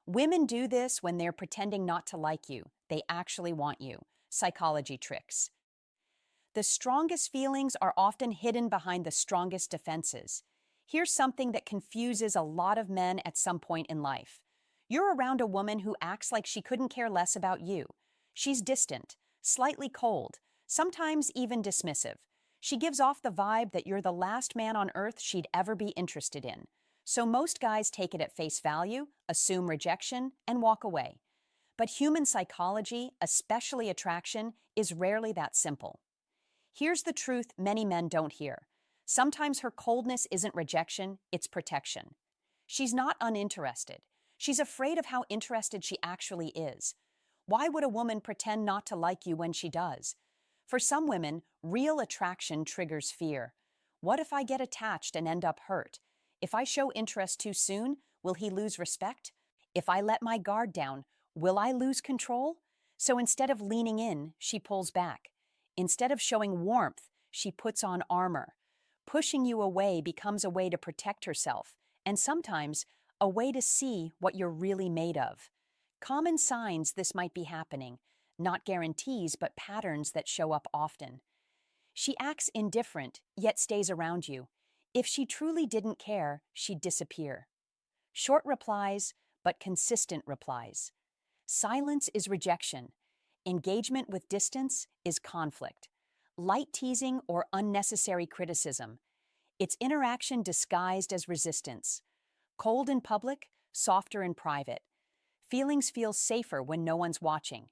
Women do this when they're pretending not to like you. They actually want you. Psychology tricks. The strongest feelings are often hidden behind the strongest defenses. Here's something that confuses a lot of men at some point in life. You're around a woman who acts like she couldn't care less about you. She's distant, slightly cold, sometimes even dismissive. She gives off the vibe that you're the last man on earth she'd ever be interested in. So most guys take it at face value, assume rejection, and walk away. But human psychology, especially attraction, is rarely that simple. Here's the truth many men don't hear. Sometimes her coldness isn't rejection, it's protection. She's not uninterested. She's afraid of how interested she actually is. Why would a woman pretend not to like you when she does? For some women, real attraction triggers fear. What if I get attached and end up hurt? If I show interest too soon, will he lose respect? If I let my guard down, will I lose control? So instead of leaning in, she pulls back. Instead of showing warmth, she puts on armor. Pushing you away becomes a way to protect herself, and sometimes a way to see what you're really made of. Common signs this might be happening, not guarantees, but patterns that show up often. She acts indifferent, yet stays around you. If she truly didn't care, she'd disappear. Short replies, but consistent replies. Silence is rejection. Engagement with distance is conflict. Light teasing or unnecessary criticism. It's interaction disguised as resistance. Cold in public, softer in private. Feelings feel safer when no one's watching.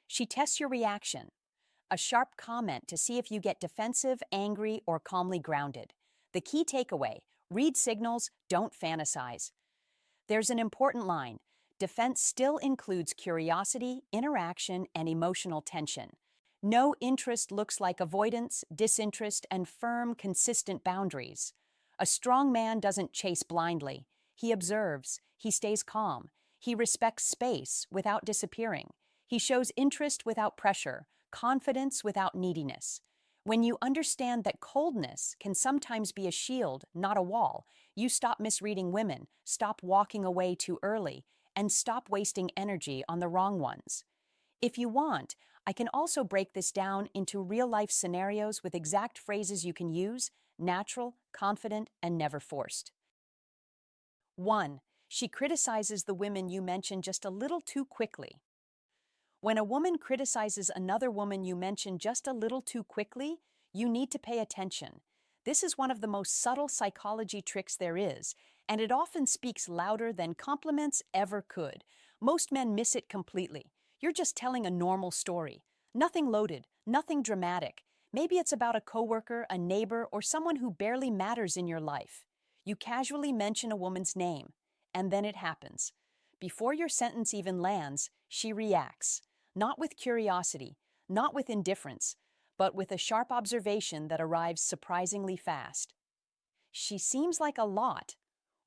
She tests your reaction. A sharp comment to see if you get defensive, angry, or calmly grounded. The key takeaway: read signals, don't fantasize. There's an important line. Defense still includes curiosity, interaction, and emotional tension. No interest looks like avoidance, disinterest, and firm, consistent boundaries. A strong man doesn't chase blindly. He observes. He stays calm. He respects space without disappearing. He shows interest without pressure, confidence without neediness. When you understand that coldness can sometimes be a shield, not a wall, you stop misreading women, stop walking away too early, and stop wasting energy on the wrong ones. If you want, I can also break this down into real-life scenarios with exact phrases you can use: natural, confident, and never forced. 1. She criticizes the women you mention just a little too quickly. When a woman criticizes another woman you mention just a little too quickly, you need to pay attention. This is one of the most subtle psychology tricks there is, and it often speaks louder than compliments ever could. Most men miss it completely. You're just telling a normal story. Nothing loaded, nothing dramatic. Maybe it's about a coworker, a neighbor, or someone who barely matters in your life. You casually mention a woman's name, and then it happens. Before your sentence even lands, she reacts. Not with curiosity, not with indifference, but with a sharp observation that arrives surprisingly fast. She seems like a lot.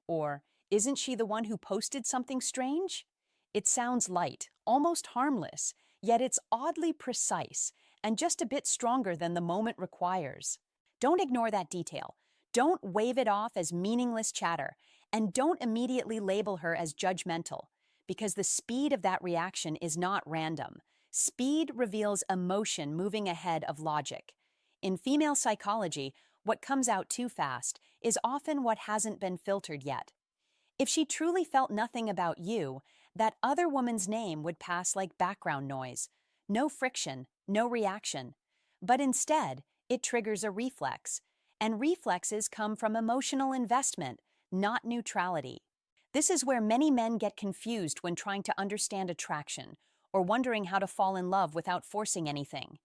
Or, isn't she the one who posted something strange? It sounds light, almost harmless, yet it's oddly precise and just a bit stronger than the moment requires. Don't ignore that detail. Don't wave it off as meaningless chatter, and don't immediately label her as judgmental, because the speed of that reaction is not random. Speed reveals emotion moving ahead of logic. In female psychology, what comes out too fast is often what hasn't been filtered yet. If she truly felt nothing about you, that other woman's name would pass like background noise. No friction, no reaction. But instead, it triggers a reflex. And reflexes come from emotional investment, not neutrality. This is where many men get confused when trying to understand attraction, or wondering how to fall in love without forcing anything.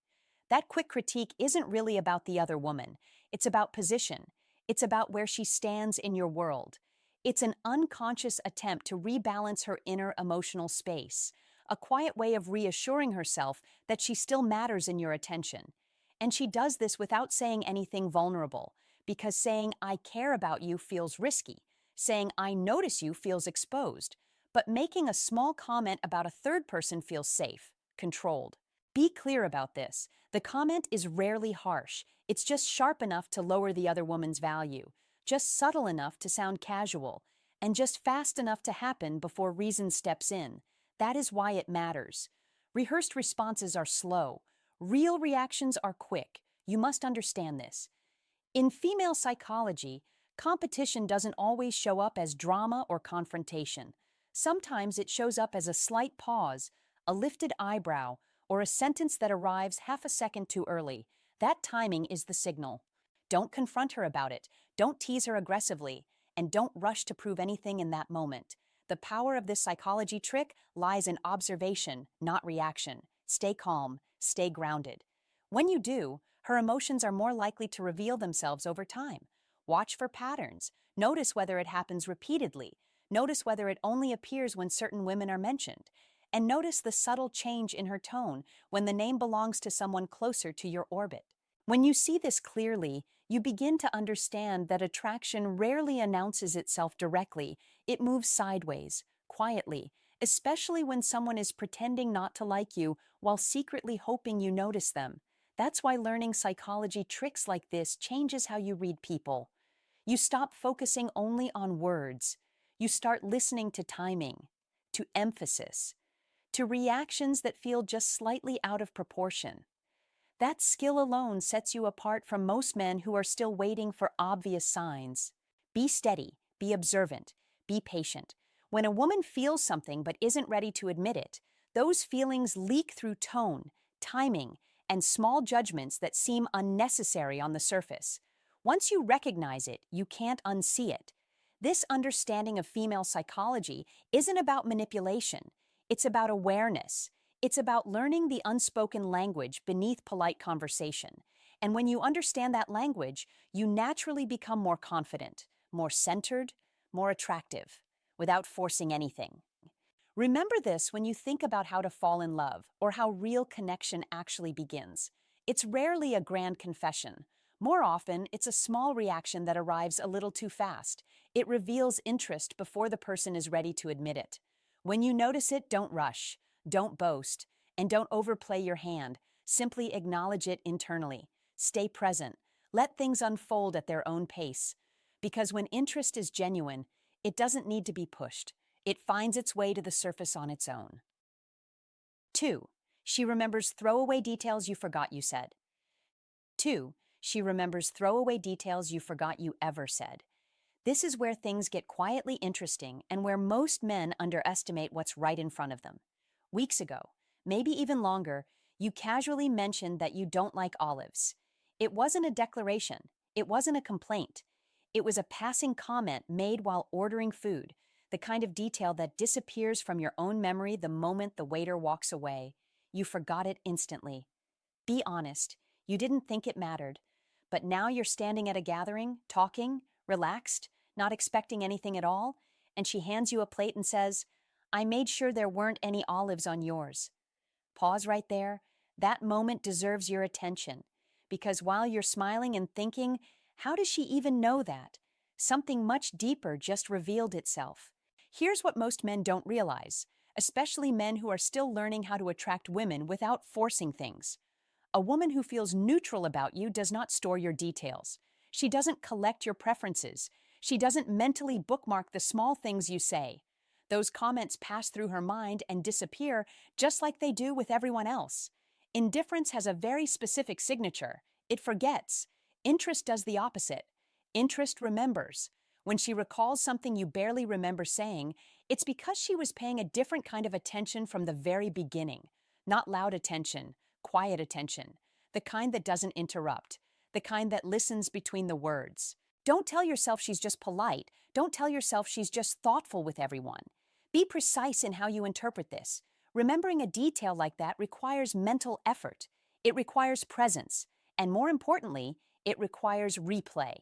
That quick critique isn't really about the other woman. It's about position. It's about where she stands in your world. It's an unconscious attempt to rebalance her inner emotional space, a quiet way of reassuring herself that she still matters in your attention. And she does this without saying anything vulnerable, because saying "I care about you" feels risky. Saying "I notice you" feels exposed. But making a small comment about a third person feels safe, controlled. Be clear about this. The comment is rarely harsh. It's just sharp enough to lower the other woman's value, just subtle enough to sound casual. and just fast enough to happen before reason steps in. That is why it matters. Rehearsed responses are slow. Real reactions are quick. You must understand this. In female psychology, competition doesn't always show up as drama or confrontation. Sometimes it shows up as a slight pause, a lifted eyebrow, or a sentence that arrives half a second too early. That timing is the signal. Don't confront her about it, don't tease her aggressively, and don't rush to prove anything in that moment. The power of this psychology trick lies in observation, not reaction. Stay calm, stay grounded. When you do, her emotions are more likely to reveal themselves over time. Watch for patterns. Notice whether it happens repeatedly. Notice whether it only appears when certain women are mentioned. And notice the subtle change in her tone when the name belongs to someone closer to your orbit. When you see this clearly, you begin to understand that attraction rarely announces itself directly. It moves sideways, quietly, especially when someone is pretending not to like you while secretly hoping you notice them. That's why learning psychology tricks like this changes how you read people. You stop focusing only on words. You start listening to timing, to emphasis, to reactions that feel just slightly out of proportion. That skill alone sets you apart from most men who are still waiting for obvious signs. Be steady, be observant, be patient. When a woman feels something but isn't ready to admit it, those feelings leak through tone, timing, and small judgments that seem unnecessary on the surface. Once you recognize it, you can't unsee it. This understanding of female psychology isn't about manipulation. It's about awareness. It's about learning the unspoken language beneath polite conversation. And when you understand that language, you naturally become more confident, more centered, more attractive, without forcing anything. Remember this when you think about how to fall in love or how real connection actually begins. It's rarely a grand confession. More often, it's a small reaction that arrives a little too fast. It reveals interest before the person is ready to admit it. When you notice it, don't rush, don't boast, and don't overplay your hand. Simply acknowledge it internally. Stay present. Let things unfold at their own pace. Because when interest is genuine, it doesn't need to be pushed. It finds its way to the surface on its own. 2. She remembers throwaway details you forgot you said. 2. She remembers throwaway details you forgot you ever said. This is where things get quietly interesting and where most men underestimate what's right in front of them. Weeks ago, maybe even longer, you casually mentioned that you don't like olives. It wasn't a declaration. It wasn't a complaint. It was a passing comment made while ordering food, the kind of detail that disappears from your own memory the moment the waiter walks away. You forgot it instantly. Be honest, you didn't think it mattered. But now you're standing at a gathering, talking, relaxed, not expecting anything at all, and she hands you a plate and says, "I made sure there weren't any olives on yours." Pause right there. That moment deserves your attention. Because while you're smiling and thinking, how does she even know that? Something much deeper just revealed itself. Here's what most men don't realize, especially men who are still learning how to attract women without forcing things. A woman who feels neutral about you does not store your details. She doesn't collect your preferences. She doesn't mentally bookmark the small things you say. Those comments pass through her mind and disappear just like they do with everyone else. Indifference has a very specific signature. It forgets. Interest does the opposite. Interest remembers. When she recalls something you barely remember saying, it's because she was paying a different kind of attention from the very beginning. Not loud attention, quiet attention. The kind that doesn't interrupt. The kind that listens between the words. Don't tell yourself she's just polite. Don't tell yourself she's just thoughtful with everyone. Be precise in how you interpret this. Remembering a detail like that requires mental effort. It requires presence. And more importantly, it requires replay.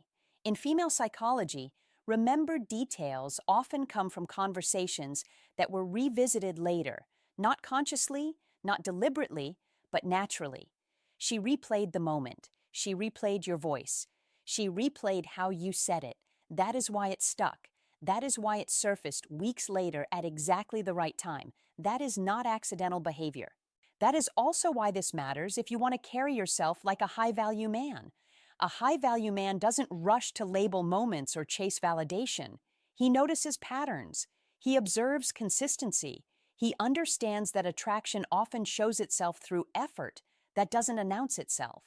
In female psychology, remembered details often come from conversations that were revisited later, not consciously, not deliberately, but naturally. She replayed the moment. She replayed your voice. She replayed how you said it. That is why it stuck. That is why it surfaced weeks later at exactly the right time. That is not accidental behavior. That is also why this matters if you want to carry yourself like a high-value man. A high-value man doesn't rush to label moments or chase validation. He notices patterns. He observes consistency. He understands that attraction often shows itself through effort that doesn't announce itself.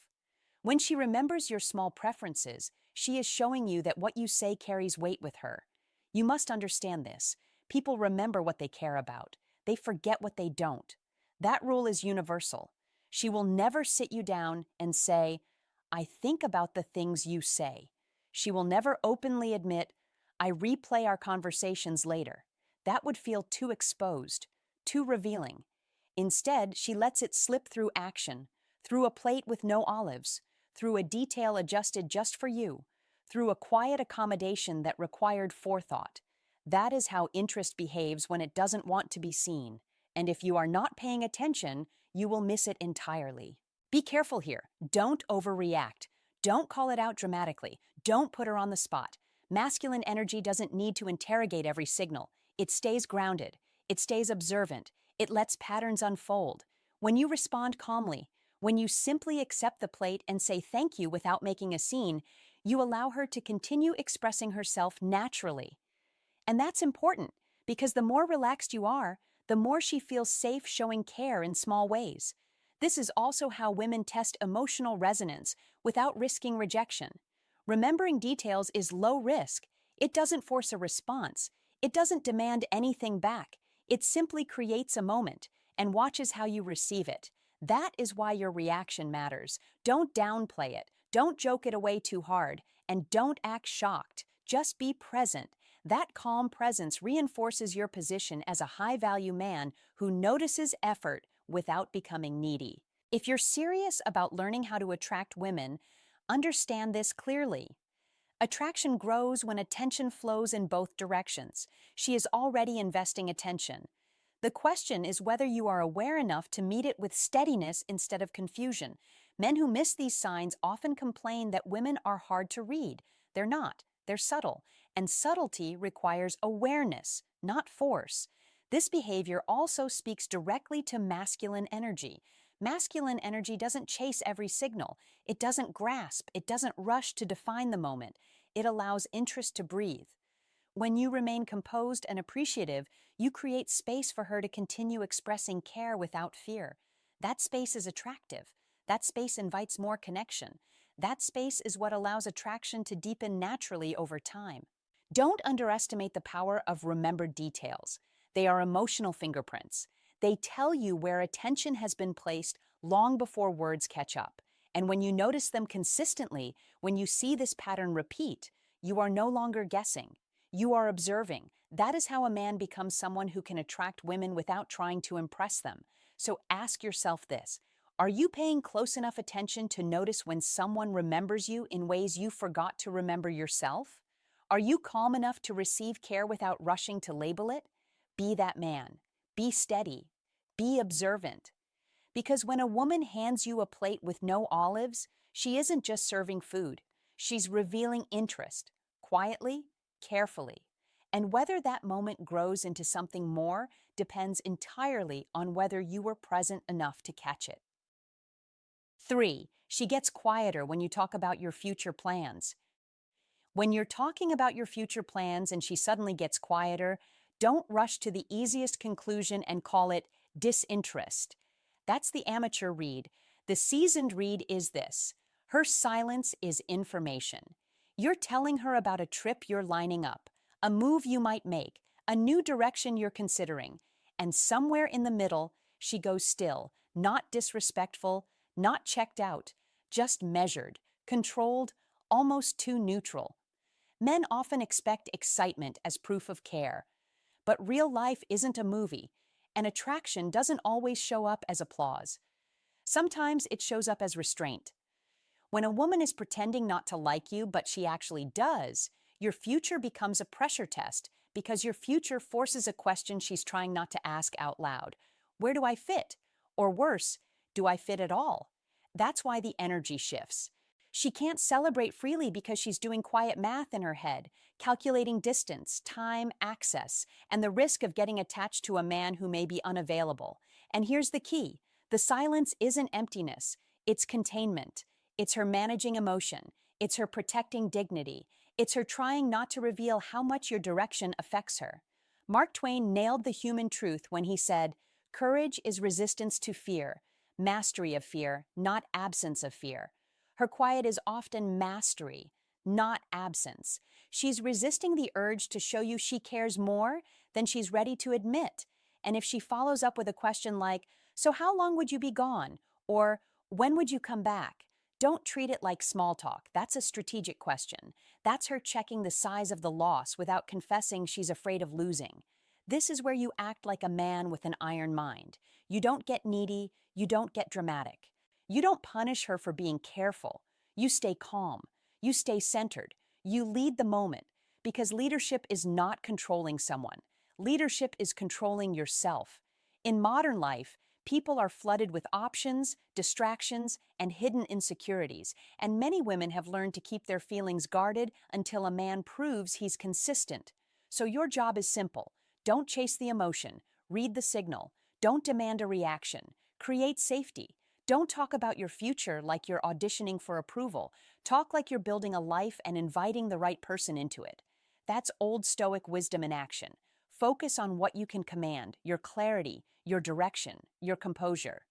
When she remembers your small preferences, she is showing you that what you say carries weight with her. You must understand this. People remember what they care about. They forget what they don't. That rule is universal. She will never sit you down and say, I think about the things you say. She will never openly admit, I replay our conversations later. That would feel too exposed, too revealing. Instead, she lets it slip through action, through a plate with no olives, through a detail adjusted just for you, through a quiet accommodation that required forethought. That is how interest behaves when it doesn't want to be seen. And if you are not paying attention, you will miss it entirely. Be careful here. Don't overreact. Don't call it out dramatically. Don't put her on the spot. Masculine energy doesn't need to interrogate every signal. It stays grounded. It stays observant. It lets patterns unfold. When you respond calmly, when you simply accept the plate and say thank you without making a scene, you allow her to continue expressing herself naturally. And that's important, because the more relaxed you are, the more she feels safe showing care in small ways. This is also how women test emotional resonance without risking rejection. Remembering details is low risk. It doesn't force a response. It doesn't demand anything back. It simply creates a moment and watches how you receive it. That is why your reaction matters. Don't downplay it. Don't joke it away too hard. And don't act shocked. Just be present. That calm presence reinforces your position as a high-value man who notices effort without becoming needy. If you're serious about learning how to attract women, understand this clearly. Attraction grows when attention flows in both directions. She is already investing attention. The question is whether you are aware enough to meet it with steadiness instead of confusion. Men who miss these signs often complain that women are hard to read. They're not. They're subtle. And subtlety requires awareness, not force. This behavior also speaks directly to masculine energy. Masculine energy doesn't chase every signal. It doesn't grasp. It doesn't rush to define the moment. It allows interest to breathe. When you remain composed and appreciative, you create space for her to continue expressing care without fear. That space is attractive. That space invites more connection. That space is what allows attraction to deepen naturally over time. Don't underestimate the power of remembered details. They are emotional fingerprints. They tell you where attention has been placed long before words catch up. And when you notice them consistently, when you see this pattern repeat, you are no longer guessing. You are observing. That is how a man becomes someone who can attract women without trying to impress them. So ask yourself this. Are you paying close enough attention to notice when someone remembers you in ways you forgot to remember yourself? Are you calm enough to receive care without rushing to label it? Be that man. Be steady. Be observant. Because when a woman hands you a plate with no olives, she isn't just serving food. She's revealing interest, quietly, carefully. And whether that moment grows into something more depends entirely on whether you were present enough to catch it. 3. She gets quieter when you talk about your future plans. When you're talking about your future plans and she suddenly gets quieter, don't rush to the easiest conclusion and call it disinterest. That's the amateur read. The seasoned read is this. Her silence is information. You're telling her about a trip you're lining up, a move you might make, a new direction you're considering, and somewhere in the middle, she goes still, not disrespectful, not checked out, just measured, controlled, almost too neutral. Men often expect excitement as proof of care, but real life isn't a movie, and attraction doesn't always show up as applause. Sometimes it shows up as restraint. When a woman is pretending not to like you, but she actually does, your future becomes a pressure test because your future forces a question she's trying not to ask out loud. Where do I fit? Or worse, do I fit at all? That's why the energy shifts. She can't celebrate freely because she's doing quiet math in her head, calculating distance, time, access, and the risk of getting attached to a man who may be unavailable. And here's the key. The silence isn't emptiness. It's containment. It's her managing emotion. It's her protecting dignity. It's her trying not to reveal how much your direction affects her. Mark Twain nailed the human truth when he said, "Courage is resistance to fear, mastery of fear, not absence of fear." Her quiet is often mastery, not absence. She's resisting the urge to show you she cares more than she's ready to admit. And if she follows up with a question like, "So how long would you be gone?" or "When would you come back?" Don't treat it like small talk. That's a strategic question. That's her checking the size of the loss without confessing she's afraid of losing. This is where you act like a man with an iron mind. You don't get needy, you don't get dramatic. You don't punish her for being careful. You stay calm. You stay centered. You lead the moment because leadership is not controlling someone. Leadership is controlling yourself. In modern life, people are flooded with options, distractions, and hidden insecurities, and many women have learned to keep their feelings guarded until a man proves he's consistent. So your job is simple. Don't chase the emotion. Read the signal. Don't demand a reaction. Create safety. Don't talk about your future like you're auditioning for approval. Talk like you're building a life and inviting the right person into it. That's old Stoic wisdom in action. Focus on what you can command, your clarity, your direction, your composure.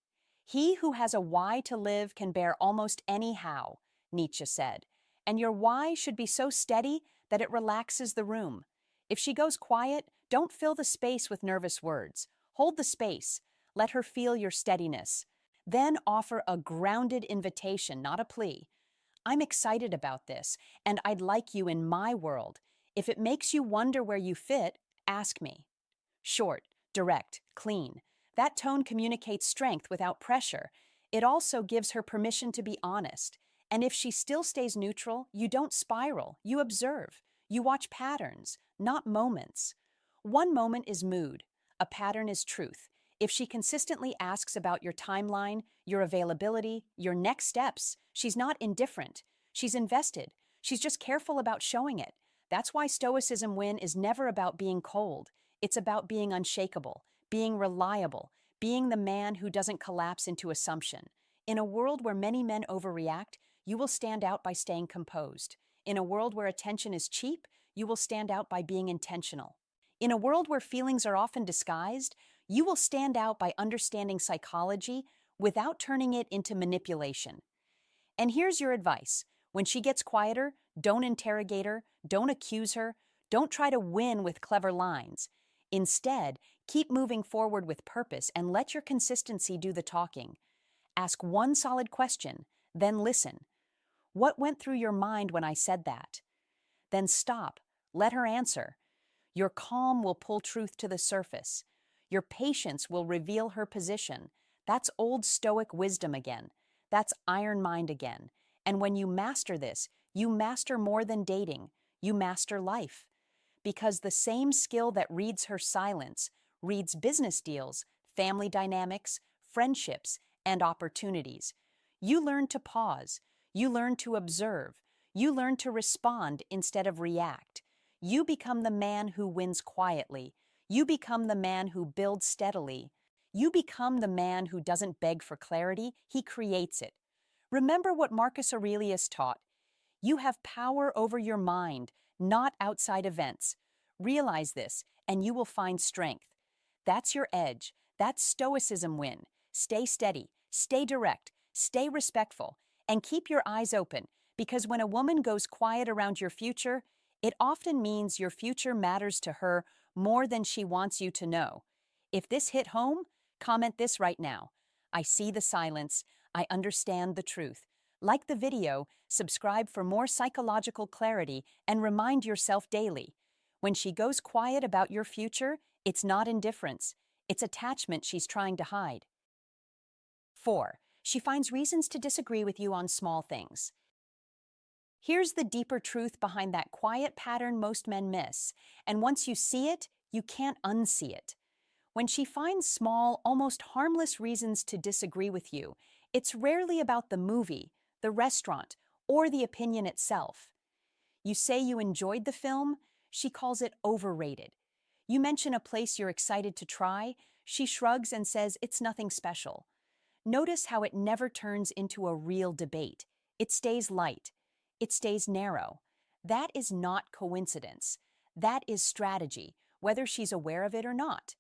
He who has a why to live can bear almost any how, Nietzsche said. And your why should be so steady that it relaxes the room. If she goes quiet, don't fill the space with nervous words. Hold the space. Let her feel your steadiness. Then offer a grounded invitation, not a plea. "I'm excited about this, and I'd like you in my world. If it makes you wonder where you fit, ask me." Short, direct, clean. That tone communicates strength without pressure. It also gives her permission to be honest. And if she still stays neutral, you don't spiral, you observe. You watch patterns, not moments. One moment is mood, a pattern is truth. If she consistently asks about your timeline, your availability, your next steps, she's not indifferent. She's invested. She's just careful about showing it. That's why Stoicism Win is never about being cold. It's about being unshakable, being reliable, being the man who doesn't collapse into assumption. In a world where many men overreact, you will stand out by staying composed. In a world where attention is cheap, you will stand out by being intentional. In a world where feelings are often disguised, you will stand out by understanding psychology without turning it into manipulation. And here's your advice. When she gets quieter, don't interrogate her, don't accuse her, don't try to win with clever lines. Instead, keep moving forward with purpose and let your consistency do the talking. Ask one solid question, then listen. "What went through your mind when I said that?" Then stop. Let her answer. Your calm will pull truth to the surface. Your patience will reveal her position. That's old Stoic wisdom again. That's iron mind again. And when you master this, you master more than dating. You master life. Because the same skill that reads her silence reads business deals, family dynamics, friendships, and opportunities. You learn to pause. You learn to observe. You learn to respond instead of react. You become the man who wins quietly. You become the man who builds steadily. You become the man who doesn't beg for clarity, he creates it. Remember what Marcus Aurelius taught. You have power over your mind, not outside events. Realize this, and you will find strength. That's your edge. That's Stoicism Win. Stay steady, stay direct, stay respectful, and keep your eyes open, because when a woman goes quiet around your future, it often means your future matters to her more than she wants you to know. If this hit home, comment this right now. "I see the silence. I understand the truth." Like the video, subscribe for more psychological clarity, and remind yourself daily. When she goes quiet about your future, it's not indifference. It's attachment she's trying to hide. 4. She finds reasons to disagree with you on small things. Here's the deeper truth behind that quiet pattern most men miss, and once you see it, you can't unsee it. When she finds small, almost harmless reasons to disagree with you, it's rarely about the movie, the restaurant, or the opinion itself. You say you enjoyed the film, she calls it overrated. You mention a place you're excited to try, she shrugs and says it's nothing special. Notice how it never turns into a real debate. It stays light. It stays narrow. That is not coincidence. That is strategy, whether she's aware of it or not.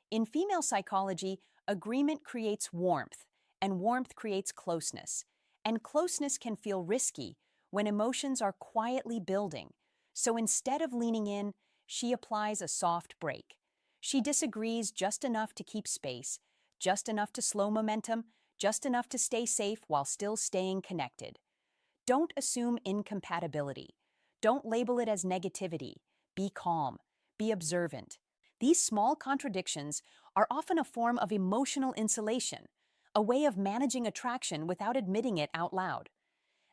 In female psychology, agreement creates warmth, and warmth creates closeness. And closeness can feel risky when emotions are quietly building. So instead of leaning in, she applies a soft brake. She disagrees just enough to keep space, just enough to slow momentum, just enough to stay safe while still staying connected. Don't assume incompatibility. Don't label it as negativity. Be calm. Be observant. These small contradictions are often a form of emotional insulation, a way of managing attraction without admitting it out loud.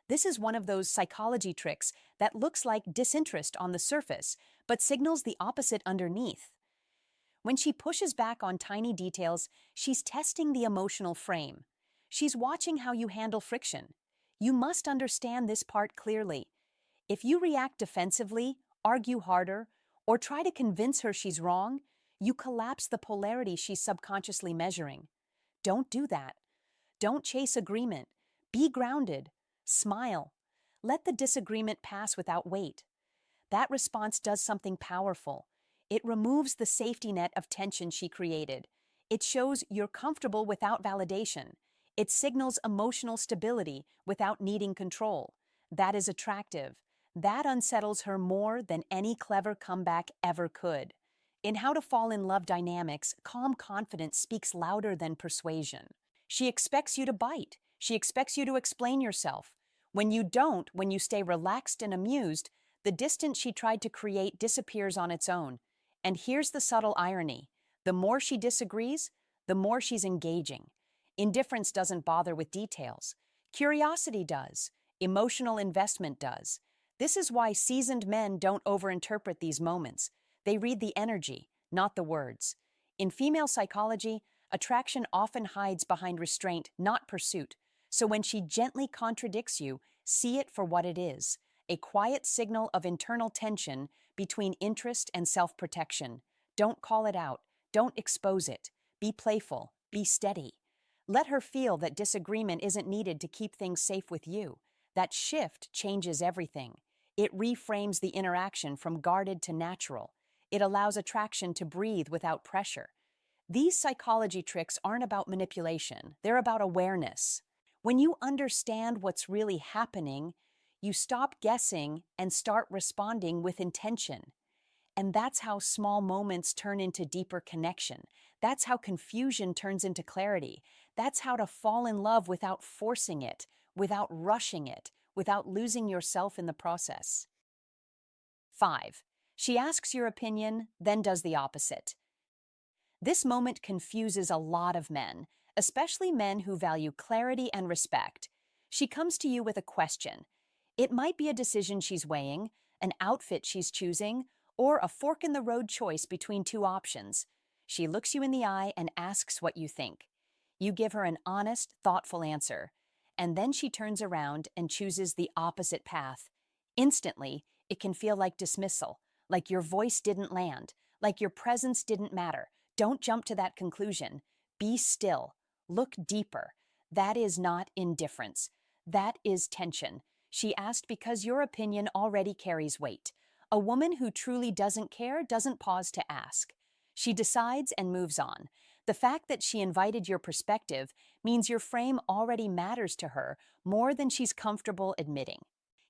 This is one of those psychology tricks that looks like disinterest on the surface, but signals the opposite underneath. When she pushes back on tiny details, she's testing the emotional frame. She's watching how you handle friction. You must understand this part clearly. If you react defensively, argue harder, or try to convince her she's wrong, you collapse the polarity she's subconsciously measuring. Don't do that. Don't chase agreement. Be grounded. Smile. Let the disagreement pass without weight. That response does something powerful. It removes the safety net of tension she created. It shows you're comfortable without validation. It signals emotional stability without needing control. That is attractive. That unsettles her more than any clever comeback ever could. In How to Fall in Love Dynamics, calm confidence speaks louder than persuasion. She expects you to bite. She expects you to explain yourself. When you don't, when you stay relaxed and amused, the distance she tried to create disappears on its own. And here's the subtle irony. The more she disagrees, the more she's engaging. Indifference doesn't bother with details. Curiosity does. Emotional investment does. This is why seasoned men don't overinterpret these moments. They read the energy, not the words. In female psychology, attraction often hides behind restraint, not pursuit. So when she gently contradicts you, see it for what it is, a quiet signal of internal tension between interest and self-protection. Don't call it out. Don't expose it. Be playful. Be steady. Let her feel that disagreement isn't needed to keep things safe with you. That shift changes everything. It reframes the interaction from guarded to natural. It allows attraction to breathe without pressure. These psychology tricks aren't about manipulation. They're about awareness. When you understand what's really happening, you stop guessing and start responding with intention. And that's how small moments turn into deeper connection. That's how confusion turns into clarity. That's how to fall in love without forcing it, without rushing it, without losing yourself in the process. 5. She asks your opinion, then does the opposite. This moment confuses a lot of men, especially men who value clarity and respect. She comes to you with a question. It might be a decision she's weighing, an outfit she's choosing, or a fork-in-the-road choice between two options. She looks you in the eye and asks what you think. You give her an honest, thoughtful answer, and then she turns around and chooses the opposite path. Instantly, it can feel like dismissal, like your voice didn't land, like your presence didn't matter. Don't jump to that conclusion. Be still. Look deeper. That is not indifference. That is tension. She asked because your opinion already carries weight. A woman who truly doesn't care doesn't pause to ask. She decides and moves on. The fact that she invited your perspective means your frame already matters to her more than she's comfortable admitting.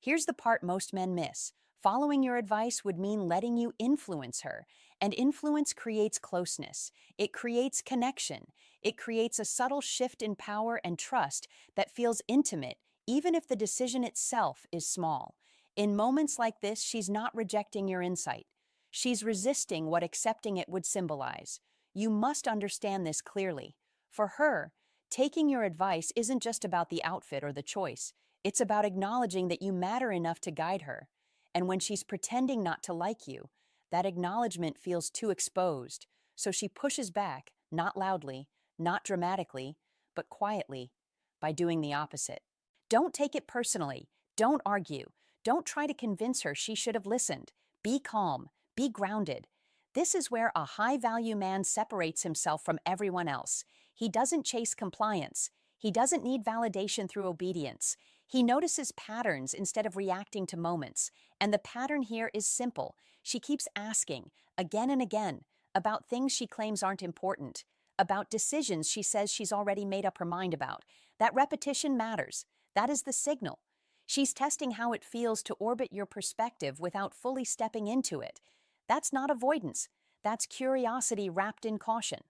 Here's the part most men miss. Following your advice would mean letting you influence her, and influence creates closeness. It creates connection. It creates a subtle shift in power and trust that feels intimate, even if the decision itself is small. In moments like this, she's not rejecting your insight. She's resisting what accepting it would symbolize. You must understand this clearly. For her, taking your advice isn't just about the outfit or the choice. It's about acknowledging that you matter enough to guide her. And when she's pretending not to like you, that acknowledgement feels too exposed. So she pushes back, not loudly, not dramatically, but quietly, by doing the opposite. Don't take it personally. Don't argue. Don't try to convince her she should have listened. Be calm. Be grounded. This is where a high-value man separates himself from everyone else. He doesn't chase compliance. He doesn't need validation through obedience. He notices patterns instead of reacting to moments, and the pattern here is simple. She keeps asking, again and again, about things she claims aren't important, about decisions she says she's already made up her mind about. That repetition matters. That is the signal. She's testing how it feels to orbit your perspective without fully stepping into it. That's not avoidance. That's curiosity wrapped in caution.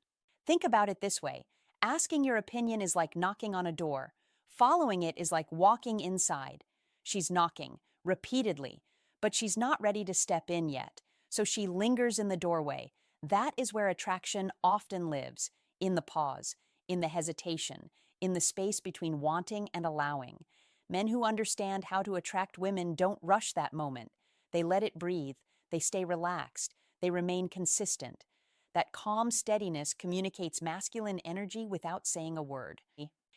Think about it this way. Asking your opinion is like knocking on a door. Following it is like walking inside. She's knocking, repeatedly, but she's not ready to step in yet, so she lingers in the doorway. That is where attraction often lives, in the pause, in the hesitation, in the space between wanting and allowing. Men who understand how to attract women don't rush that moment. They let it breathe, they stay relaxed, they remain consistent. That calm steadiness communicates masculine energy without saying a word.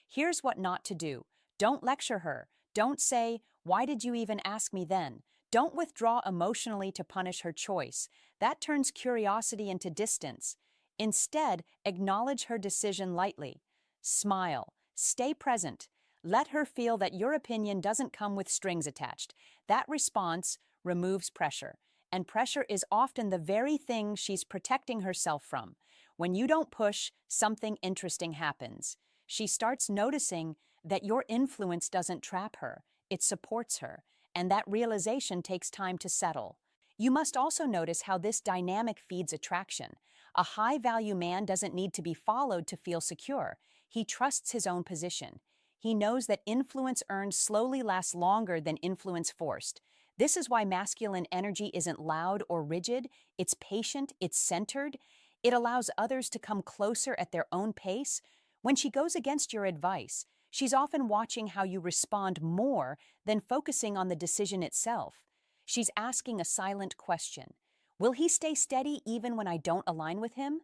Here's what not to do. Don't lecture her. Don't say, "Why did you even ask me then?" Don't withdraw emotionally to punish her choice. That turns curiosity into distance. Instead, acknowledge her decision lightly. Smile. Stay present. Let her feel that your opinion doesn't come with strings attached. That response removes pressure. And pressure is often the very thing she's protecting herself from. When you don't push, something interesting happens. She starts noticing that your influence doesn't trap her, it supports her, and that realization takes time to settle. You must also notice how this dynamic feeds attraction. A high-value man doesn't need to be followed to feel secure. He trusts his own position. He knows that influence earned slowly lasts longer than influence forced. This is why masculine energy isn't loud or rigid. It's patient, it's centered. It allows others to come closer at their own pace. When she goes against your advice, she's often watching how you respond more than focusing on the decision itself. She's asking a silent question. Will he stay steady even when I don't align with him?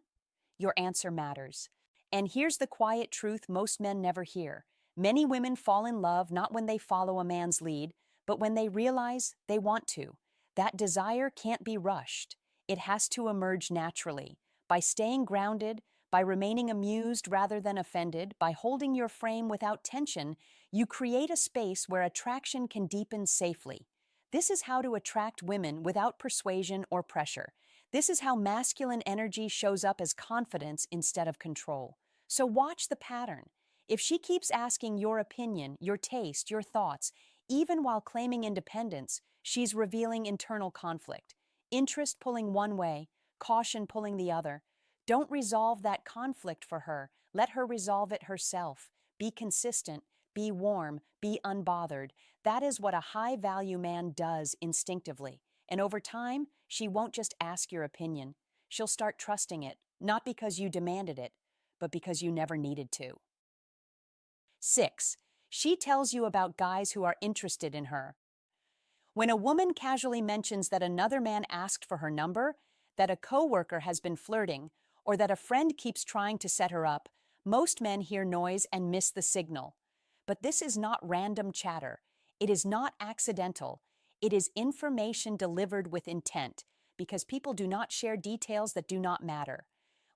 Your answer matters. And here's the quiet truth most men never hear. Many women fall in love not when they follow a man's lead, but when they realize they want to. That desire can't be rushed. It has to emerge naturally. By staying grounded, by remaining amused rather than offended, by holding your frame without tension, you create a space where attraction can deepen safely. This is how to attract women without persuasion or pressure. This is how masculine energy shows up as confidence instead of control. So watch the pattern. If she keeps asking your opinion, your taste, your thoughts, even while claiming independence, she's revealing internal conflict. Interest pulling one way, caution pulling the other. Don't resolve that conflict for her. Let her resolve it herself. Be consistent, be warm, be unbothered. That is what a high-value man does instinctively. And over time, she won't just ask your opinion. She'll start trusting it, not because you demanded it, but because you never needed to. 6. She tells you about guys who are interested in her. When a woman casually mentions that another man asked for her number, that a coworker has been flirting, or that a friend keeps trying to set her up, most men hear noise and miss the signal. But this is not random chatter. It is not accidental. It is information delivered with intent, because people do not share details that do not matter.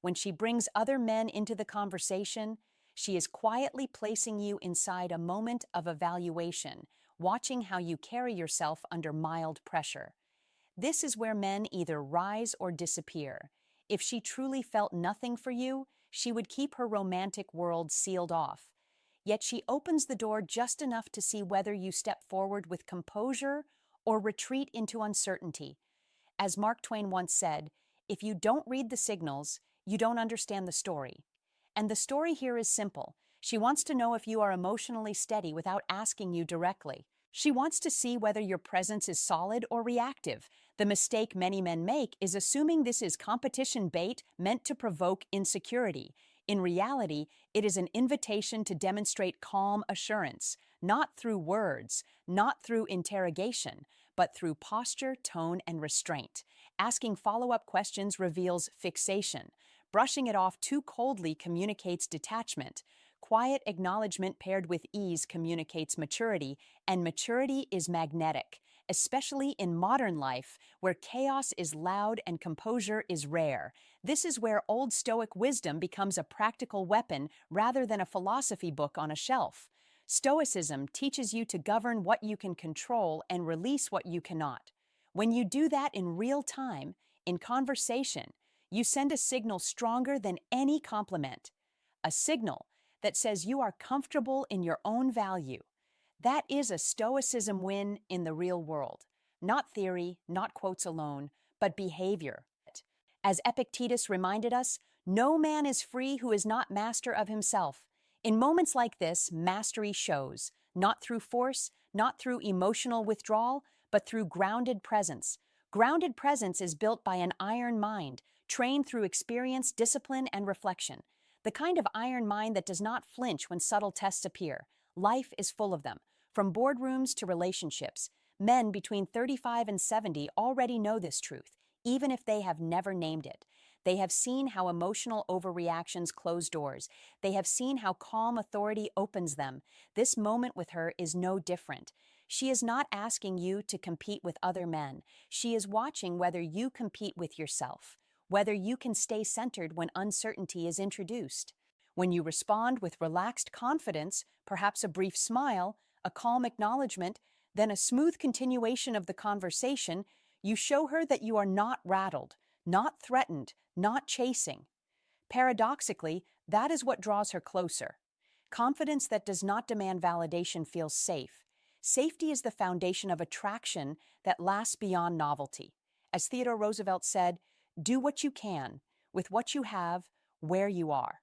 When she brings other men into the conversation, she is quietly placing you inside a moment of evaluation, watching how you carry yourself under mild pressure. This is where men either rise or disappear. If she truly felt nothing for you, she would keep her romantic world sealed off. Yet she opens the door just enough to see whether you step forward with composure or retreat into uncertainty. As Mark Twain once said, if you don't read the signals, you don't understand the story. And the story here is simple. She wants to know if you are emotionally steady without asking you directly. She wants to see whether your presence is solid or reactive. The mistake many men make is assuming this is competition bait meant to provoke insecurity. In reality, it is an invitation to demonstrate calm assurance, not through words, not through interrogation, but through posture, tone, and restraint. Asking follow-up questions reveals fixation. Brushing it off too coldly communicates detachment. Quiet acknowledgement paired with ease communicates maturity, and maturity is magnetic, especially in modern life where chaos is loud and composure is rare. This is where Old Stoic wisdom becomes a practical weapon rather than a philosophy book on a shelf. Stoicism teaches you to govern what you can control and release what you cannot. When you do that in real time, in conversation, you send a signal stronger than any compliment, a signal that says you are comfortable in your own value. That is a Stoicism win in the real world. Not theory, not quotes alone, but behavior. As Epictetus reminded us, no man is free who is not master of himself. In moments like this, mastery shows, not through force, not through emotional withdrawal, but through grounded presence. Grounded presence is built by an iron mind, trained through experience, discipline, and reflection. The kind of iron mind that does not flinch when subtle tests appear. Life is full of them. From boardrooms to relationships, men between 35 and 70 already know this truth, even if they have never named it. They have seen how emotional overreactions close doors. They have seen how calm authority opens them. This moment with her is no different. She is not asking you to compete with other men. She is watching whether you compete with yourself, whether you can stay centered when uncertainty is introduced. When you respond with relaxed confidence, perhaps a brief smile, a calm acknowledgement, then a smooth continuation of the conversation, you show her that you are not rattled, not threatened, not chasing. Paradoxically, that is what draws her closer. Confidence that does not demand validation feels safe. Safety is the foundation of attraction that lasts beyond novelty. As Theodore Roosevelt said, do what you can, with what you have, where you are.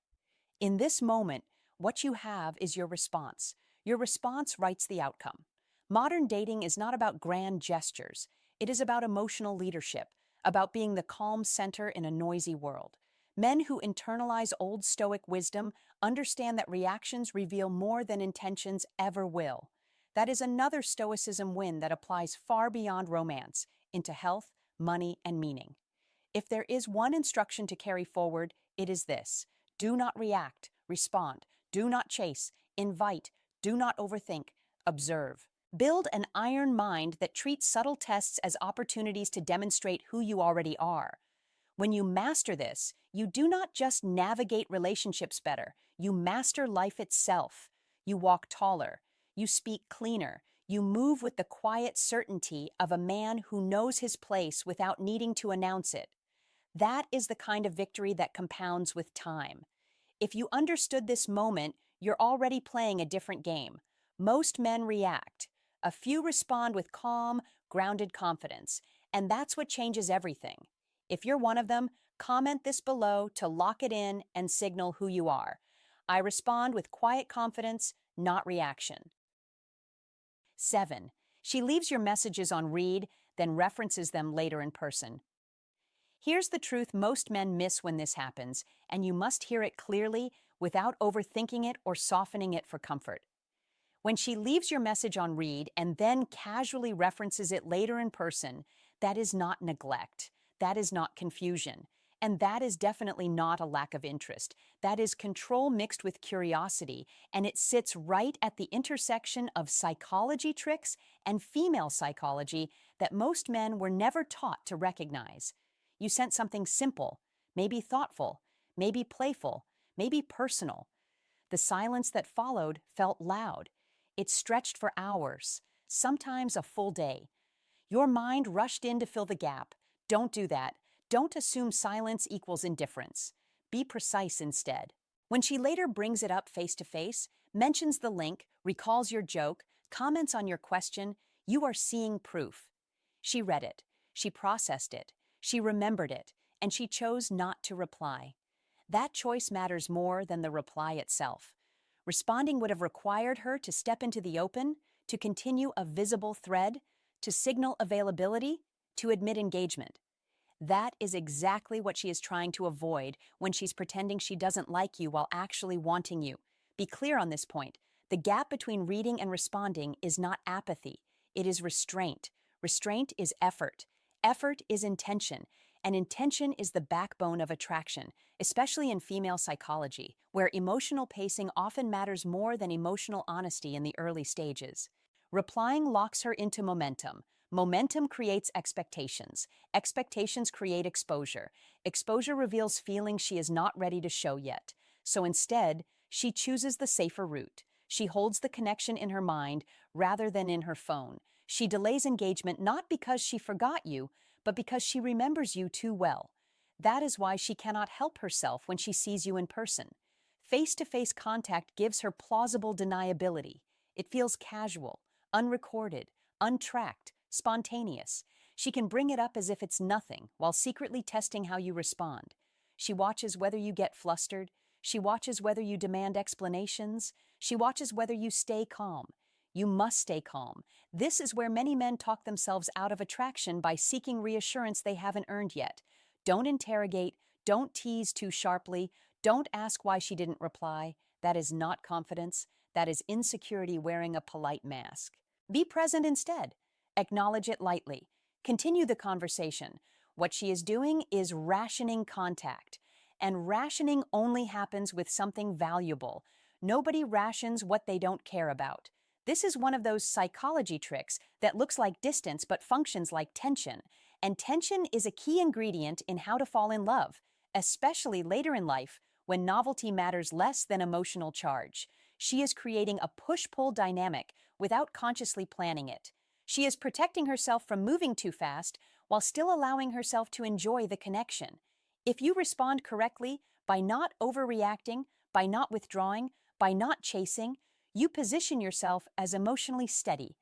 In this moment, what you have is your response. Your response writes the outcome. Modern dating is not about grand gestures. It is about emotional leadership, about being the calm center in a noisy world. Men who internalize Old Stoic wisdom understand that reactions reveal more than intentions ever will. That is another Stoicism win that applies far beyond romance, into health, money, and meaning. If there is one instruction to carry forward, it is this: do not react, respond. Do not chase, invite. Do not overthink, observe. Build an iron mind that treats subtle tests as opportunities to demonstrate who you already are. When you master this, you do not just navigate relationships better, you master life itself. You walk taller, you speak cleaner, you move with the quiet certainty of a man who knows his place without needing to announce it. That is the kind of victory that compounds with time. If you understood this moment, you're already playing a different game. Most men react. A few respond with calm, grounded confidence, and that's what changes everything. If you're one of them, comment this below to lock it in and signal who you are. I respond with quiet confidence, not reaction. 7. She leaves your messages on read, then references them later in person. Here's the truth most men miss when this happens, and you must hear it clearly without overthinking it or softening it for comfort. When she leaves your message on read and then casually references it later in person, that is not neglect, that is not confusion, and that is definitely not a lack of interest. That is control mixed with curiosity, and it sits right at the intersection of psychology tricks and female psychology that most men were never taught to recognize. You sent something simple, maybe thoughtful, maybe playful, maybe personal. The silence that followed felt loud. It stretched for hours, sometimes a full day. Your mind rushed in to fill the gap. Don't do that. Don't assume silence equals indifference. Be precise instead. When she later brings it up face to face, mentions the link, recalls your joke, comments on your question, you are seeing proof. She read it. She processed it. She remembered it, and she chose not to reply. That choice matters more than the reply itself. Responding would have required her to step into the open, to continue a visible thread, to signal availability, to admit engagement. That is exactly what she is trying to avoid when she's pretending she doesn't like you while actually wanting you. Be clear on this point. The gap between reading and responding is not apathy. It is restraint. Restraint is effort. Effort is intention. And intention is the backbone of attraction, especially in female psychology, where emotional pacing often matters more than emotional honesty in the early stages. Replying locks her into momentum. Momentum creates expectations. Expectations create exposure. Exposure reveals feelings she is not ready to show yet. So instead, she chooses the safer route. She holds the connection in her mind rather than in her phone. She delays engagement not because she forgot you, but because she remembers you too well. That is why she cannot help herself when she sees you in person. Face-to-face contact gives her plausible deniability. It feels casual, unrecorded, untracked, spontaneous. She can bring it up as if it's nothing, while secretly testing how you respond. She watches whether you get flustered. She watches whether you demand explanations. She watches whether you stay calm. You must stay calm. This is where many men talk themselves out of attraction by seeking reassurance they haven't earned yet. Don't interrogate. Don't tease too sharply. Don't ask why she didn't reply. That is not confidence. That is insecurity wearing a polite mask. Be present instead. Acknowledge it lightly. Continue the conversation. What she is doing is rationing contact. And rationing only happens with something valuable. Nobody rations what they don't care about. This is one of those psychology tricks that looks like distance but functions like tension. And tension is a key ingredient in how to fall in love, especially later in life when novelty matters less than emotional charge. She is creating a push-pull dynamic without consciously planning it. She is protecting herself from moving too fast while still allowing herself to enjoy the connection. If you respond correctly, by not overreacting, by not withdrawing, by not chasing, you position yourself as emotionally steady.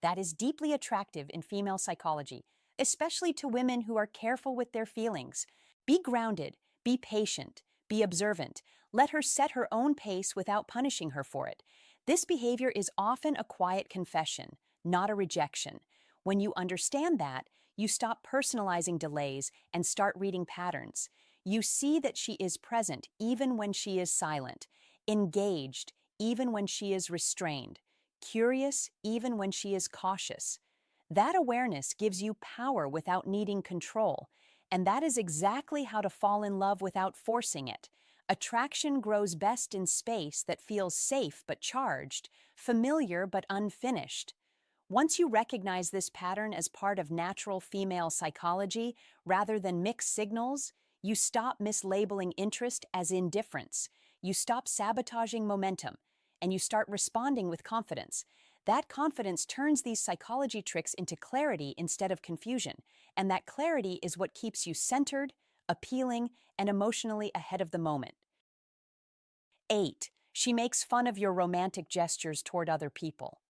That is deeply attractive in female psychology, especially to women who are careful with their feelings. Be grounded, be patient, be observant. Let her set her own pace without punishing her for it. This behavior is often a quiet confession, not a rejection. When you understand that, you stop personalizing delays and start reading patterns. You see that she is present even when she is silent, engaged even when she is restrained, curious even when she is cautious. That awareness gives you power without needing control, and that is exactly how to fall in love without forcing it. Attraction grows best in space that feels safe but charged, familiar but unfinished. Once you recognize this pattern as part of natural female psychology rather than mixed signals, you stop mislabeling interest as indifference. You stop sabotaging momentum, and you start responding with confidence. That confidence turns these psychology tricks into clarity instead of confusion, and that clarity is what keeps you centered, appealing, and emotionally ahead of the moment. 8. She makes fun of your romantic gestures toward other people.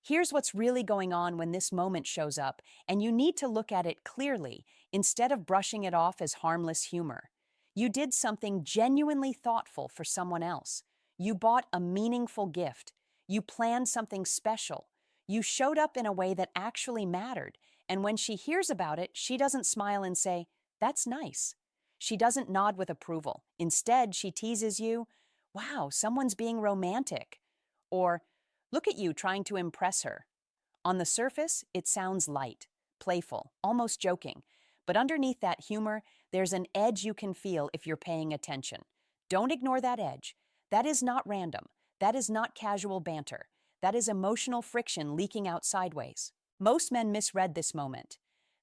Here's what's really going on when this moment shows up, and you need to look at it clearly instead of brushing it off as harmless humor. You did something genuinely thoughtful for someone else. You bought a meaningful gift. You planned something special. You showed up in a way that actually mattered, and when she hears about it, she doesn't smile and say, "That's nice." She doesn't nod with approval. Instead, she teases you, "Wow, someone's being romantic." Or, "Look at you trying to impress her." On the surface, it sounds light, playful, almost joking. But underneath that humor, there's an edge you can feel if you're paying attention. Don't ignore that edge. That is not random. That is not casual banter. That is emotional friction leaking out sideways. Most men misread this moment.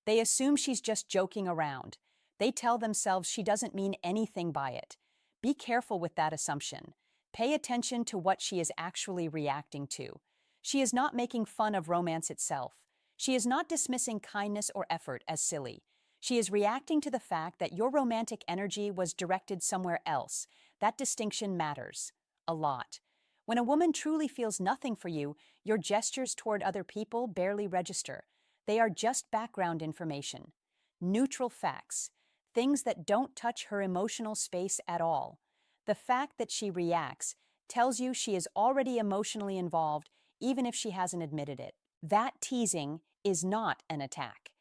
They assume she's just joking around. They tell themselves she doesn't mean anything by it. Be careful with that assumption. Pay attention to what she is actually reacting to. She is not making fun of romance itself. She is not dismissing kindness or effort as silly. She is reacting to the fact that your romantic energy was directed somewhere else. That distinction matters a lot. When a woman truly feels nothing for you, your gestures toward other people barely register. They are just background information, neutral facts, things that don't touch her emotional space at all. The fact that she reacts tells you she is already emotionally involved, even if she hasn't admitted it. That teasing is not an attack.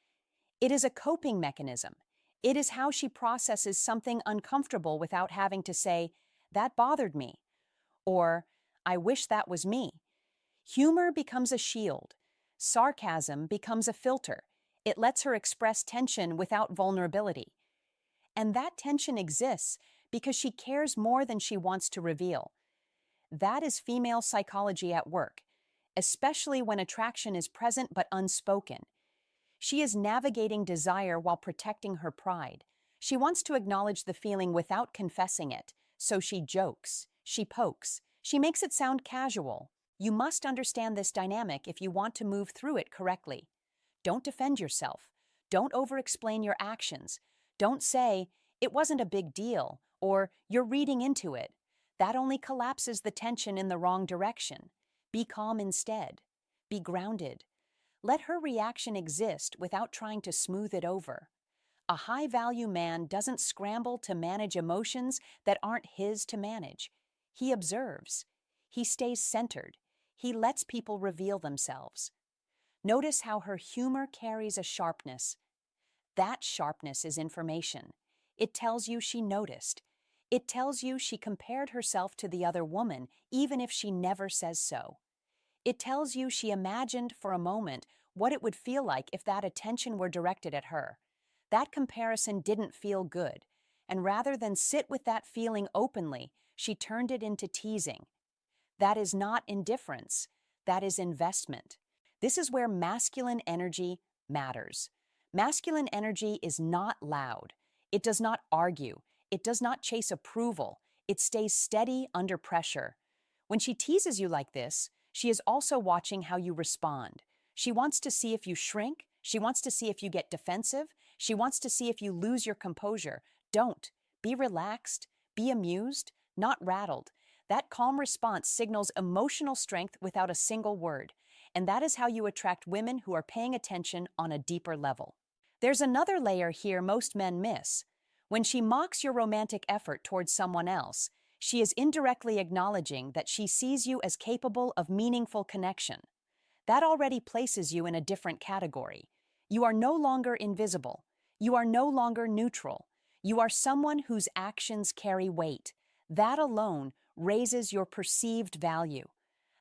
It is a coping mechanism. It is how she processes something uncomfortable without having to say, "That bothered me," or "I wish that was me." Humor becomes a shield. Sarcasm becomes a filter. It lets her express tension without vulnerability. And that tension exists because she cares more than she wants to reveal. That is female psychology at work, especially when attraction is present but unspoken. She is navigating desire while protecting her pride. She wants to acknowledge the feeling without confessing it, so she jokes, she pokes, She makes it sound casual. You must understand this dynamic if you want to move through it correctly. Don't defend yourself. Don't over-explain your actions. Don't say, "It wasn't a big deal," or "You're reading into it." That only collapses the tension in the wrong direction. Be calm instead. Be grounded. Let her reaction exist without trying to smooth it over. A high-value man doesn't scramble to manage emotions that aren't his to manage. He observes. He stays centered. He lets people reveal themselves. Notice how her humor carries a sharpness. That sharpness is information. It tells you she noticed. It tells you she compared herself to the other woman, even if she never says so. It tells you she imagined for a moment what it would feel like if that attention were directed at her. That comparison didn't feel good, and rather than sit with that feeling openly, she turned it into teasing. That is not indifference. That is investment. This is where masculine energy matters. Masculine energy is not loud. It does not argue. It does not chase approval. It stays steady under pressure. When she teases you like this, she is also watching how you respond. She wants to see if you shrink. She wants to see if you get defensive. She wants to see if you lose your composure. Don't. Be relaxed. Be amused, not rattled. That calm response signals emotional strength without a single word. And that is how you attract women who are paying attention on a deeper level. There's another layer here most men miss. When she mocks your romantic effort towards someone else, she is indirectly acknowledging that she sees you as capable of meaningful connection. That already places you in a different category. You are no longer invisible. You are no longer neutral. You are someone whose actions carry weight. That alone raises your perceived value.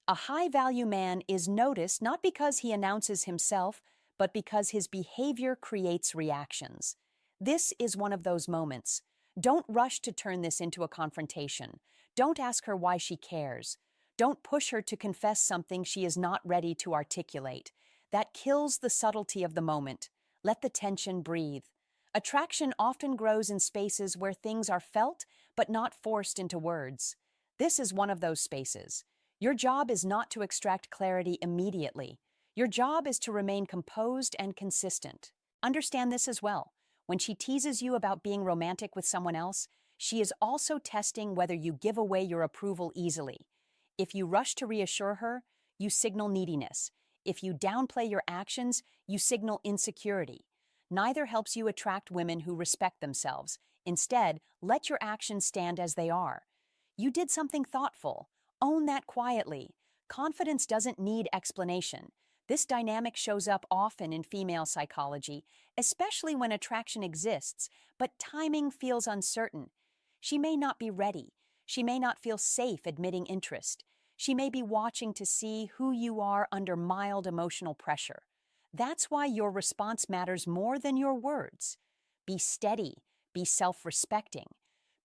A high-value man is noticed not because he announces himself, but because his behavior creates reactions. This is one of those moments. Don't rush to turn this into a confrontation. Don't ask her why she cares. Don't push her to confess something she is not ready to articulate. That kills the subtlety of the moment. Let the tension breathe. Attraction often grows in spaces where things are felt but not forced into words. This is one of those spaces. Your job is not to extract clarity immediately. Your job is to remain composed and consistent. Understand this as well. When she teases you about being romantic with someone else, she is also testing whether you give away your approval easily. If you rush to reassure her, you signal neediness. If you downplay your actions, you signal insecurity. Neither helps you attract women who respect themselves. Instead, let your actions stand as they are. You did something thoughtful. Own that quietly. Confidence doesn't need explanation. This dynamic shows up often in female psychology, especially when attraction exists, but timing feels uncertain. She may not be ready. She may not feel safe admitting interest. She may be watching to see who you are under mild emotional pressure. That's why your response matters more than your words. Be steady. Be self-respecting.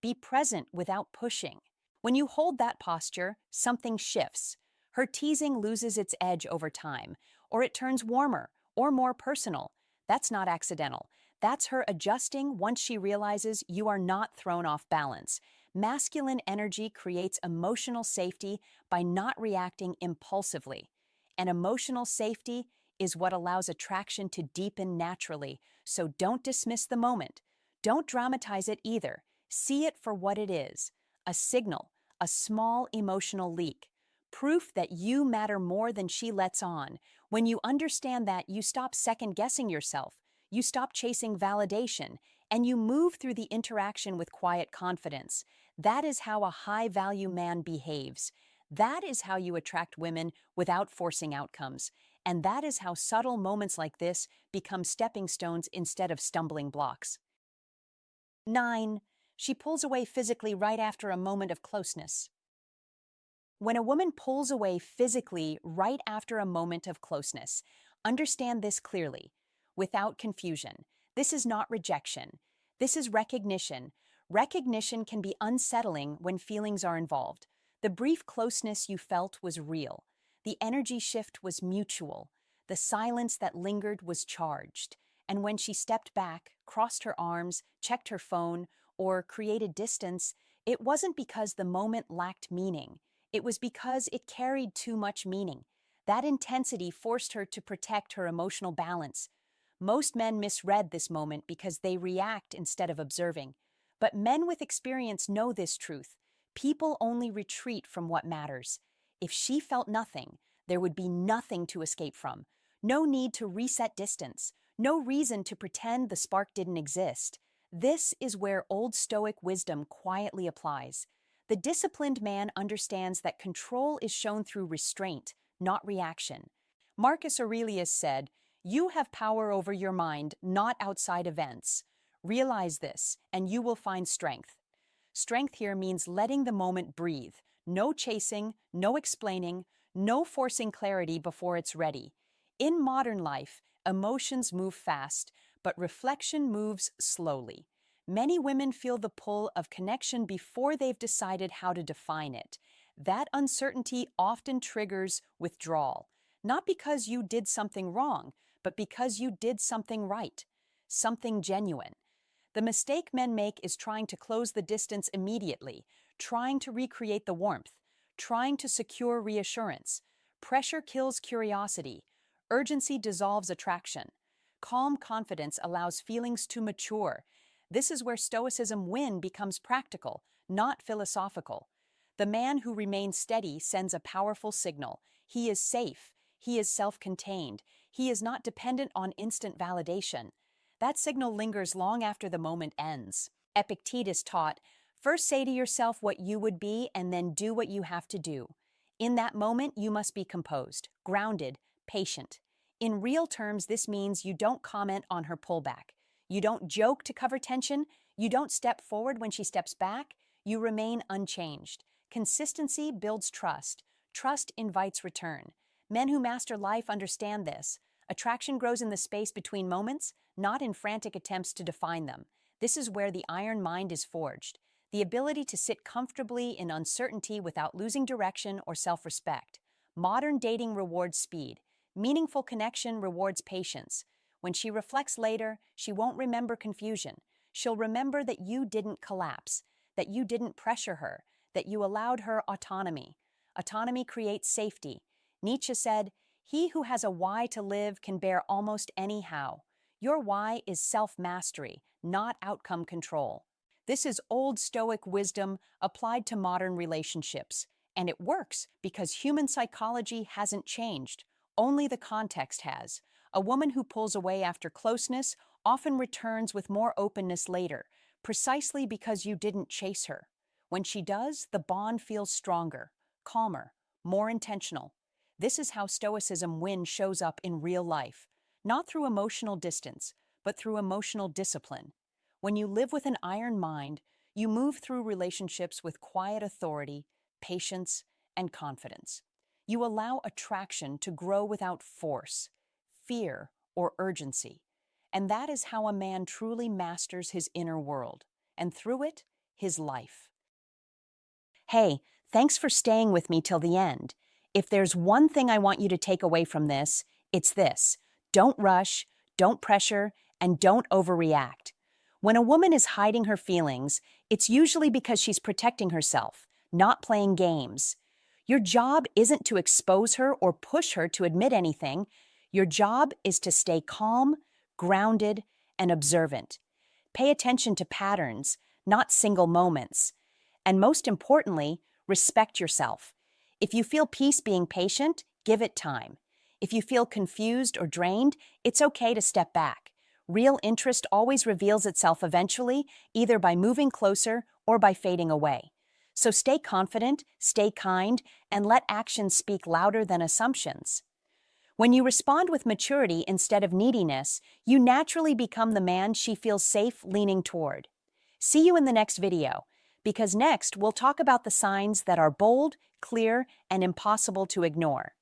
Be present without pushing. When you hold that posture, something shifts. Her teasing loses its edge over time, or it turns warmer or more personal. That's not accidental. That's her adjusting once she realizes you are not thrown off balance. Masculine energy creates emotional safety by not reacting impulsively. And emotional safety is what allows attraction to deepen naturally. So don't dismiss the moment. Don't dramatize it either. See it for what it is. A signal, a small emotional leak. Proof that you matter more than she lets on. When you understand that, you stop second-guessing yourself. You stop chasing validation, and you move through the interaction with quiet confidence. That is how a high-value man behaves. That is how you attract women without forcing outcomes. And that is how subtle moments like this become stepping stones instead of stumbling blocks. 9. She pulls away physically right after a moment of closeness. When a woman pulls away physically right after a moment of closeness, understand this clearly, without confusion. This is not rejection. This is recognition. Recognition can be unsettling when feelings are involved. The brief closeness you felt was real. The energy shift was mutual. The silence that lingered was charged. And when she stepped back, crossed her arms, checked her phone, or created distance, it wasn't because the moment lacked meaning. It was because it carried too much meaning. That intensity forced her to protect her emotional balance. Most men misread this moment because they react instead of observing. But men with experience know this truth. People only retreat from what matters. If she felt nothing, there would be nothing to escape from. No need to reset distance. No reason to pretend the spark didn't exist. This is where Old Stoic wisdom quietly applies. The disciplined man understands that control is shown through restraint, not reaction. Marcus Aurelius said, "You have power over your mind, not outside events. Realize this, and you will find strength." Strength here means letting the moment breathe. No chasing, no explaining, no forcing clarity before it's ready. In modern life, emotions move fast, but reflection moves slowly. Many women feel the pull of connection before they've decided how to define it. That uncertainty often triggers withdrawal, not because you did something wrong, but because you did something right, something genuine. The mistake men make is trying to close the distance immediately, trying to recreate the warmth, trying to secure reassurance. Pressure kills curiosity. Urgency dissolves attraction. Calm confidence allows feelings to mature. This is where Stoicism Win becomes practical, not philosophical. The man who remains steady sends a powerful signal. He is safe. He is self-contained. He is not dependent on instant validation. That signal lingers long after the moment ends. Epictetus taught, "First say to yourself what you would be and then do what you have to do." In that moment, you must be composed, grounded, patient. In real terms, this means you don't comment on her pullback. You don't joke to cover tension. You don't step forward when she steps back. You remain unchanged. Consistency builds trust. Trust invites return. Men who master life understand this. Attraction grows in the space between moments, not in frantic attempts to define them. This is where the iron mind is forged. The ability to sit comfortably in uncertainty without losing direction or self-respect. Modern dating rewards speed. Meaningful connection rewards patience. When she reflects later, she won't remember confusion. She'll remember that you didn't collapse, that you didn't pressure her, that you allowed her autonomy. Autonomy creates safety. Nietzsche said, "He who has a why to live can bear almost any how." Your why is self-mastery, not outcome control. This is old Stoic wisdom applied to modern relationships. And it works because human psychology hasn't changed. Only the context has. A woman who pulls away after closeness often returns with more openness later, precisely because you didn't chase her. When she does, the bond feels stronger, calmer, more intentional. This is how Stoicism Win shows up in real life, not through emotional distance, but through emotional discipline. When you live with an iron mind, you move through relationships with quiet authority, patience, and confidence. You allow attraction to grow without force, fear, or urgency. And that is how a man truly masters his inner world, and through it, his life. Hey, thanks for staying with me till the end. If there's one thing I want you to take away from this, it's this. Don't rush, don't pressure, and don't overreact. When a woman is hiding her feelings, it's usually because she's protecting herself, not playing games. Your job isn't to expose her or push her to admit anything. Your job is to stay calm, grounded, and observant. Pay attention to patterns, not single moments. And most importantly, respect yourself. If you feel peace being patient, give it time. If you feel confused or drained, it's okay to step back. Real interest always reveals itself eventually, either by moving closer or by fading away. So stay confident, stay kind, and let actions speak louder than assumptions. When you respond with maturity instead of neediness, you naturally become the man she feels safe leaning toward. See you in the next video, because next we'll talk about the signs that are bold, clear, and impossible to ignore.